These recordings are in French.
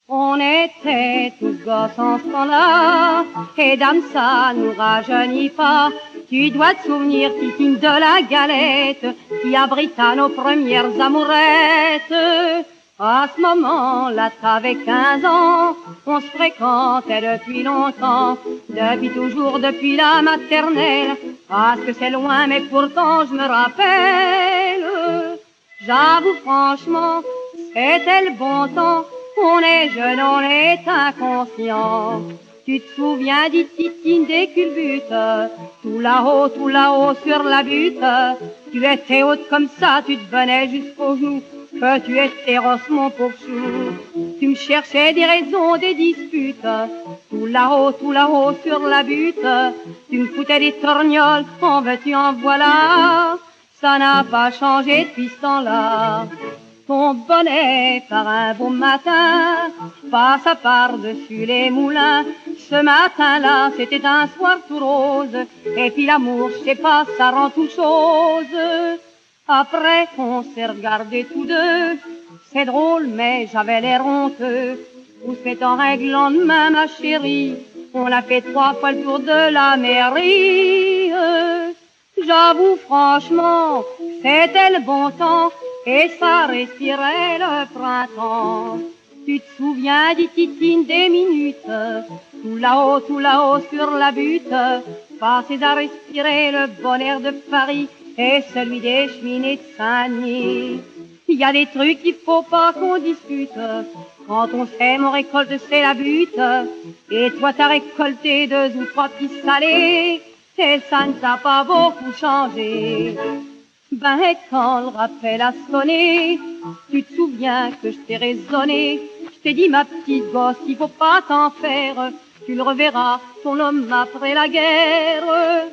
On était tous gosses en ce temps-là, et dame, ça nous rajeunit pas. Tu dois te souvenir, Titine, de la galette qui abrita nos premières amourettes. À ce moment-là, t'avais 15 ans, on se fréquentait depuis longtemps, depuis toujours, depuis la maternelle. Ah, ce que c'est loin, mais pourtant je me rappelle. J'avoue franchement, c'était le bon temps. On est jeune, on est inconscient. Tu te souviens des Titine des culbutes, tout là-haut sur la butte. Tu étais haute comme ça, tu te venais jusqu'aux genoux, que tu étais rosse mon pauvre chou. Tu me cherchais des raisons, des disputes, tout là-haut sur la butte. Tu me foutais des torgnoles, en veux-tu, en voilà. Ça n'a pas changé depuis ce temps-là. Ton bonnet par un beau matin passe à par-dessus les moulins. Ce matin-là, c'était un soir tout rose, et puis l'amour, je sais pas, ça rend tout chose. Après qu'on s'est regardés tous deux, c'est drôle, mais j'avais l'air honteux. Tout s'est en règle lendemain, ma chérie, on a fait 3 fois le tour de la mairie. J'avoue franchement, c'était le bon temps, et ça respirait le printemps. Tu te souviens des Titine des minutes, tout là-haut sur la butte, passées à respirer le bon air de Paris et celui des cheminées de Saint-Denis. Il y a des trucs qu'il faut pas qu'on discute, quand on s'aime on récolte, c'est la butte, et toi t'as récolté 2 ou 3 petits salés, et ça ne t'a pas beaucoup changé. Ben, quand le rappel a sonné, tu te souviens que je t'ai raisonné. Je t'ai dit, ma petite gosse, il faut pas t'en faire. Tu le reverras, ton homme après la guerre.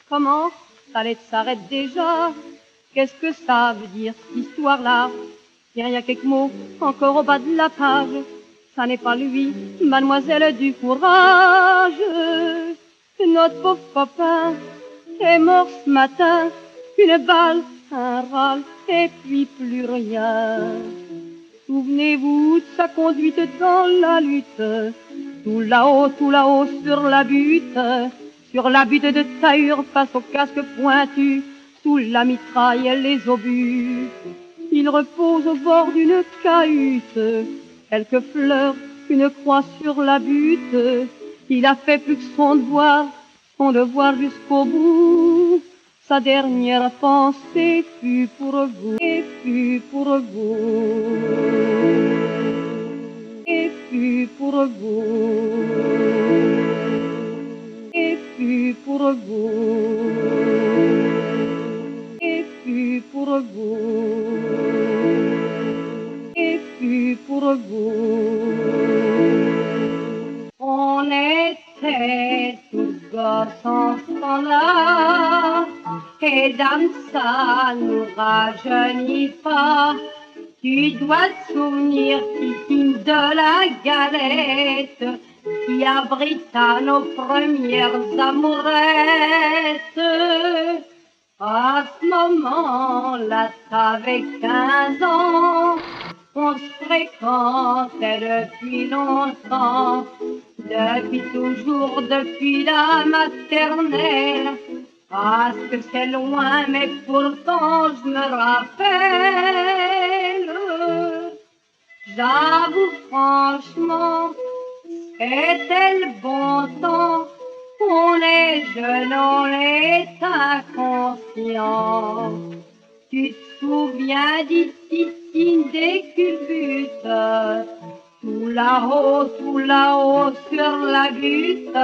Comment ta lettre s'arrête déjà? Qu'est-ce que ça veut dire, cette histoire-là? Tiens, il y a quelques mots encore au bas de la page. Ça n'est pas lui, mademoiselle du courage. Notre pauvre copain est mort ce matin. Une balle, un râle, et puis plus rien. Souvenez-vous de sa conduite dans la lutte, tout là-haut sur la butte de Tahure face au casque pointu, sous la mitraille et les obus. Il repose au bord d'une cahute, quelques fleurs, une croix sur la butte. Il a fait plus que son devoir jusqu'au bout. Sa dernière pensée fut pour vous, et fut pour vous, et fut pour vous, et fut pour vous, et fut pour vous, et fut pour vous. On était tous gosses en ce temps-là, et dame, ça nous rajeunit pas. Tu dois te souvenir, Titine, de la galette qui abrita nos premières amourettes. À ce moment-là, t'avais 15 ans, on se fréquentait depuis longtemps, depuis toujours, depuis la maternelle. Ah, ce que c'est loin, mais pourtant je me rappelle. J'avoue franchement, c'était le bon temps. On est jeune, on est inconscient. Tu te souviens des Titine des culbutes, tout là-haut sur la butte.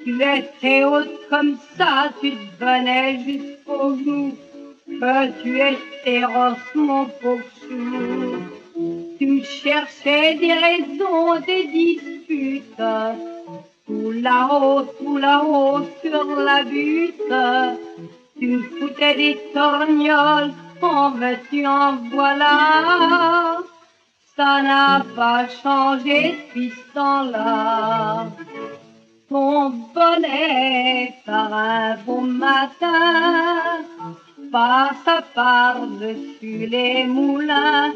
Tu étais haute comme ça, tu te venais jusqu'aux genoux, que tu étais rosse mon pauvre chou. Tu me cherchais des raisons, des disputes, tout là-haut sur la butte. Tu me foutais des torgnoles, en veux-tu, en voilà. Ça n'a pas changé depuis ce temps-là. Ton bonnet par un beau matin passe à par-dessus les moulins.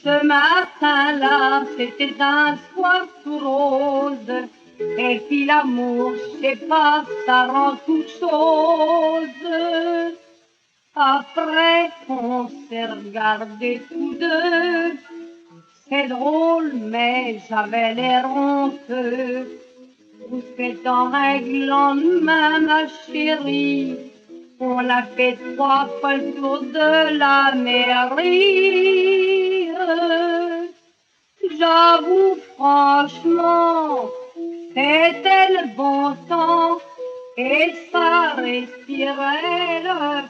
Ce matin-là, c'était un soir tout rose. Et puis l'amour, je sais pas, ça rend toute chose. Après qu'on s'est regardés tous deux, c'est drôle, mais j'avais l'air honteux. Tout s'est en règle lendemain, ma chérie. On a fait 3 fois le tour de la mairie. J'avoue franchement, c'était le bon temps et ça respirait le